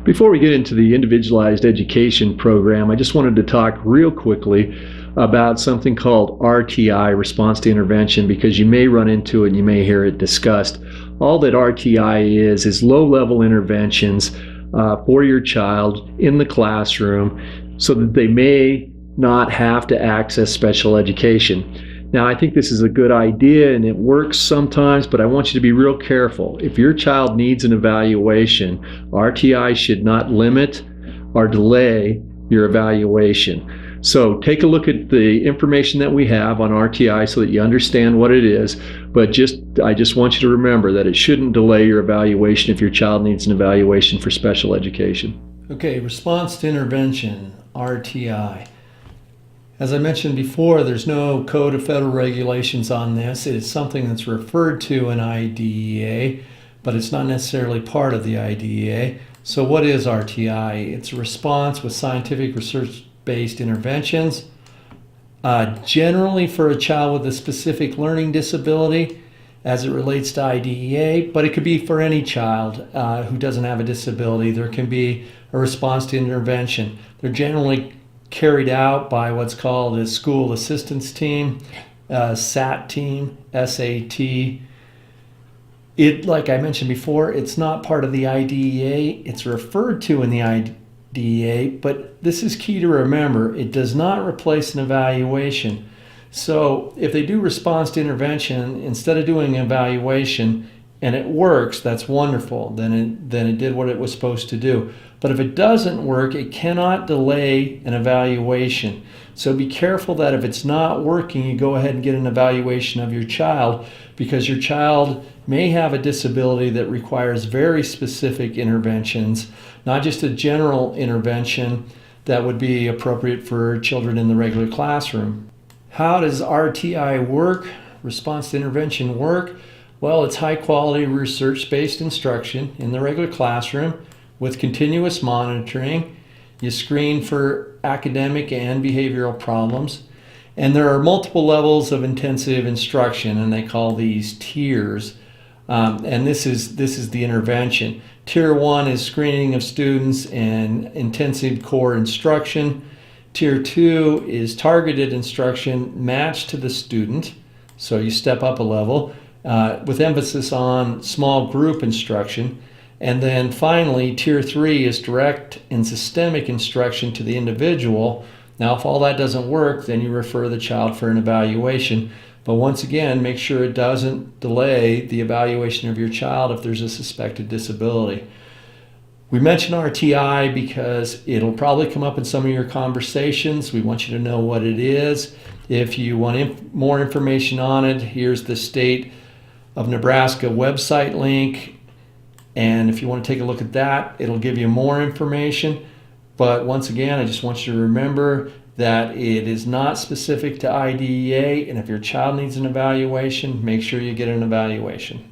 Before we get into the individualized education program, I just wanted to talk real quickly about something called RTI, response to intervention, because you may run into it and you may hear it discussed. All that RTI is low-level interventions for your child in the classroom so that they may not have to access special education. Now, I think this is a good idea and it works sometimes, but I want you to be real careful. If your child needs an evaluation, RTI should not limit or delay your evaluation. So take a look at the information that we have on RTI so that you understand what it is, but I just want you to remember that it shouldn't delay your evaluation if your child needs an evaluation for special education. Okay, response to intervention, RTI. As I mentioned before, there's no code of federal regulations on this. It is something that's referred to in IDEA, but it's not necessarily part of the IDEA. So what is RTI? It's a response with scientific research-based interventions, generally for a child with a specific learning disability as it relates to IDEA, but it could be for any child who doesn't have a disability. There can be a response to intervention. They're generally carried out by what's called a school assistance team, SAT team, SAT. Like I mentioned before, it's not part of the IDEA. It's referred to in the IDEA, but this is key to remember. It does not replace an evaluation. So if they do response to intervention, instead of doing an evaluation, and it works, that's wonderful, then it did what it was supposed to do. But if it doesn't work, it cannot delay an evaluation. So be careful that if it's not working, you go ahead and get an evaluation of your child, because your child may have a disability that requires very specific interventions, not just a general intervention that would be appropriate for children in the regular classroom. How does RTI work? Response to intervention work? Well, it's high-quality research-based instruction in the regular classroom with continuous monitoring. You screen for academic and behavioral problems. And there are multiple levels of intensive instruction, and they call these tiers. And this is the intervention. Tier 1 is screening of students and intensive core instruction. Tier 2 is targeted instruction matched to the student. So you step up a level. With emphasis on small group instruction. And then finally, Tier 3 is direct and systemic instruction to the individual. Now, if all that doesn't work, then you refer the child for an evaluation. But once again, make sure it doesn't delay the evaluation of your child if there's a suspected disability. We mention RTI because it'll probably come up in some of your conversations. We want you to know what it is. If you want more information on it, here's the State of Nebraska website link, and if you want to take a look at that, it'll give you more information. But once again, I just want you to remember that it is not specific to IDEA, and if your child needs an evaluation, make sure you get an evaluation.